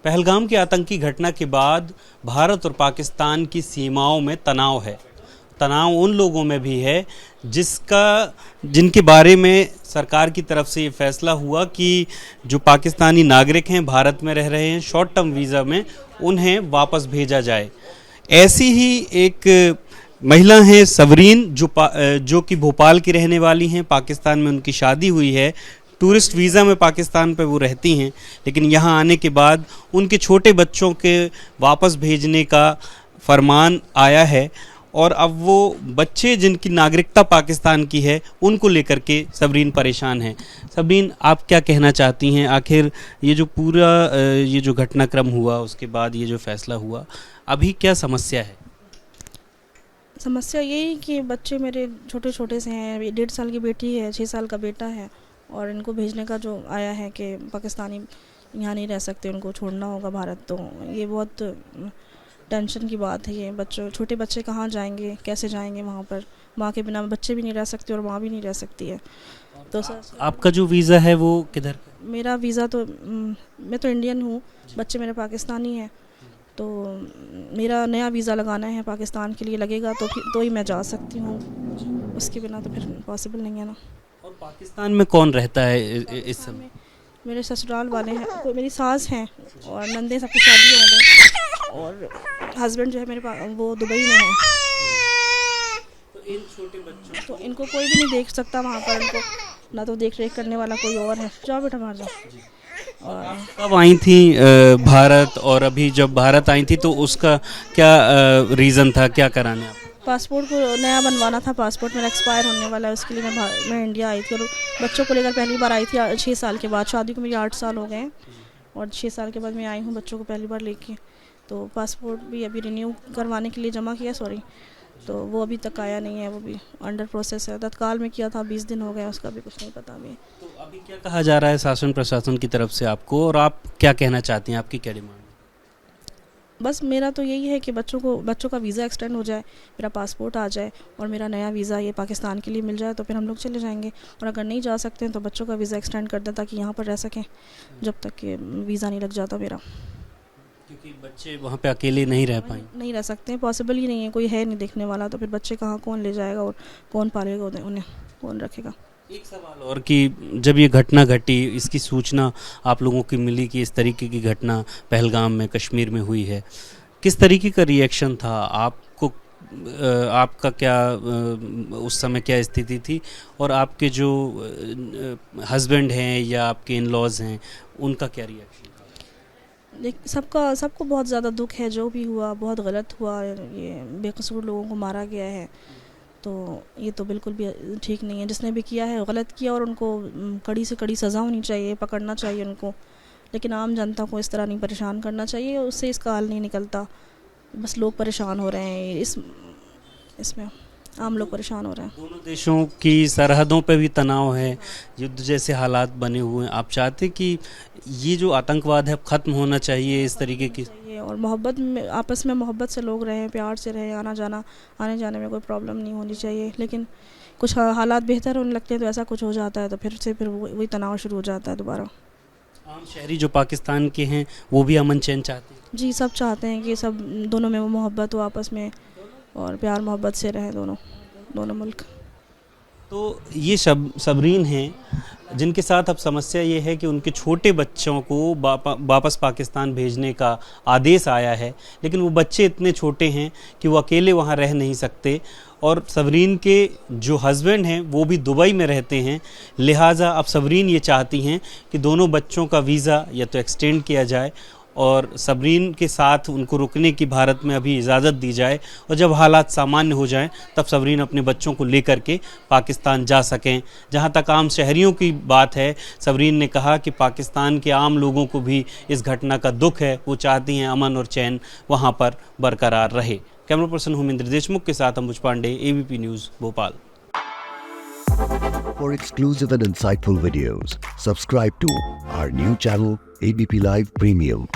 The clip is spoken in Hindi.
पहलगाम की आतंकी घटना के बाद भारत और पाकिस्तान की सीमाओं में तनाव है। तनाव उन लोगों में भी है जिनके बारे में सरकार की तरफ से ये फैसला हुआ कि जो पाकिस्तानी नागरिक हैं, भारत में रह रहे हैं, शॉर्ट टर्म वीज़ा में उन्हें वापस भेजा जाए। ऐसी ही एक महिला हैं सबरीन, जो कि भोपाल की रहने वाली हैं। पाकिस्तान में उनकी शादी हुई है, टूरिस्ट वीज़ा में पाकिस्तान पे वो रहती हैं, लेकिन यहाँ आने के बाद उनके छोटे बच्चों के वापस भेजने का फरमान आया है और अब वो बच्चे जिनकी नागरिकता पाकिस्तान की है उनको लेकर के सबरीन परेशान है। सबरीन, आप क्या कहना चाहती हैं? आखिर ये जो पूरा ये जो घटनाक्रम हुआ, उसके बाद ये जो फैसला हुआ, अभी क्या समस्या है? समस्या यही कि बच्चे मेरे छोटे छोटे से हैं। 1.5 साल की बेटी है, 6 साल का बेटा है, और इनको भेजने का जो आया है कि पाकिस्तानी यहाँ नहीं रह सकते, उनको छोड़ना होगा भारत। तो ये बहुत टेंशन की बात है। ये छोटे बच्चे कहाँ जाएंगे, कैसे जाएंगे वहाँ पर? माँ के बिना बच्चे भी नहीं रह सकते और माँ भी नहीं रह सकती है। तो सर, आपका जो वीज़ा है वो किधर? मेरा वीज़ा तो मैं तो इंडियन हूँ, बच्चे मेरे पाकिस्तानी हैं। तो मेरा नया वीज़ा लगाना है, पाकिस्तान के लिए लगेगा तो ही मैं जा सकती हूँ। उसके बिना तो फिर पॉसिबल नहीं है ना। और पाकिस्तान में कौन रहता है इस समय? मेरे ससुराल वाले हैं, तो मेरी सास हैं और नंदे सबकी शादी हो गई, और हस्बैंड जो है मेरे वो दुबई में है। तो इन छोटे बच्चों तो इनको कोई भी नहीं देख सकता वहाँ पर, इनको ना तो देख रेख करने वाला कोई और है। जाओ बेटा बाहर जाओ। और कब आई थी भारत, और अभी जब भारत आई थी तो उसका क्या रीज़न था, क्या कराने आप? पासपोर्ट को नया बनवाना था। पासपोर्ट मेरा एक्सपायर होने वाला है, उसके लिए मैं इंडिया आई थी और बच्चों को लेकर पहली बार आई थी 6 साल के बाद। शादी को मेरी 8 साल हो गए हैं और 6 साल के बाद मैं आई हूँ बच्चों को पहली बार लेके। तो पासपोर्ट भी अभी रिन्यू करवाने के लिए जमा किया, तो वो अभी तक आया नहीं है, वो भी अंडर प्रोसेस है। तत्काल में किया था, 20 दिन हो गए, उसका भी कुछ नहीं पता अभी। तो अभी क्या कहा जा रहा है शासन प्रशासन की तरफ से आपको, और आप क्या कहना चाहती हैं? आपकी क्या डिमांड? बस मेरा तो यही है कि बच्चों का वीज़ा एक्सटेंड हो जाए, मेरा पासपोर्ट आ जाए और मेरा नया वीज़ा ये पाकिस्तान के लिए मिल जाए, तो फिर हम लोग चले जाएंगे। और अगर नहीं जा सकते हैं तो बच्चों का वीज़ा एक्सटेंड कर दें ताकि यहाँ पर रह सकें जब तक कि वीज़ा नहीं लग जाता मेरा। क्योंकि बच्चे वहाँ पे अकेले नहीं रह पाएंगे, नहीं रह सकते हैं, पॉसिबल ही नहीं है, कोई है नहीं देखने वाला। तो फिर बच्चे कहाँ, कौन ले जाएगा और कौन पालेगा उन्हें, कौन रखेगा? एक सवाल और कि जब ये घटना घटी, इसकी सूचना आप लोगों की मिली कि इस तरीके की घटना पहलगाम में, कश्मीर में हुई है, किस तरीके का रिएक्शन था आपको? आपका क्या उस समय क्या स्थिति थी, और आपके जो हस्बैंड हैं या आपके इन लॉज हैं, उनका क्या रिएक्शन था? सबको बहुत ज़्यादा दुख है। जो भी हुआ बहुत गलत हुआ, ये बेकसूर लोगों को मारा गया है। तो ये तो बिल्कुल भी ठीक नहीं है। जिसने भी किया है गलत किया, और उनको कड़ी से कड़ी सज़ा होनी चाहिए, पकड़ना चाहिए उनको। लेकिन आम जनता को इस तरह नहीं परेशान करना चाहिए, उससे इसका हल नहीं निकलता। बस लोग परेशान हो रहे हैं, इसमें आम लोग परेशान हो रहे हैं। दोनों देशों की सरहदों पे भी तनाव है, युद्ध जैसे हालात बने हुए हैं। आप चाहते कि ये जो आतंकवाद है ख़त्म होना चाहिए, इस तरीके की और मोहब्बत में, आपस में मोहब्बत से लोग रहें, प्यार से रहें, आने जाने में कोई प्रॉब्लम नहीं होनी चाहिए। लेकिन कुछ हालात बेहतर होने लगते हैं तो ऐसा कुछ हो जाता है, तो फिर वही तनाव शुरू हो जाता है दोबारा। आम शहरी जो पाकिस्तान के हैं वो भी अमन चैन चाहते हैं? जी, सब चाहते हैं कि सब दोनों में वो मोहब्बत हो आपस में, और प्यार मोहब्बत से रहें दोनों मुल्क। तो ये सबरीन हैं जिनके साथ अब समस्या ये है कि उनके छोटे बच्चों को वापस पाकिस्तान भेजने का आदेश आया है, लेकिन वो बच्चे इतने छोटे हैं कि वो अकेले वहाँ रह नहीं सकते, और सबरीन के जो हस्बैंड हैं वो भी दुबई में रहते हैं। लिहाजा अब सबरीन ये चाहती हैं कि दोनों बच्चों का वीज़ा या तो एक्सटेंड किया जाए और सबरीन के साथ उनको रुकने की भारत में अभी इजाज़त दी जाए, और जब हालात सामान्य हो जाएं तब सबरीन अपने बच्चों को लेकर के पाकिस्तान जा सकें। जहां तक आम शहरियों की बात है, सबरीन ने कहा कि पाकिस्तान के आम लोगों को भी इस घटना का दुख है, वो चाहती हैं अमन और चैन वहां पर बरकरार रहे। कैमरा पर्सन होमेंद्र देशमुख के साथ Ambuj Pande, ABP news, Bhopal. For exclusive and insightful videos, subscribe to our new channel ABP Live Premium.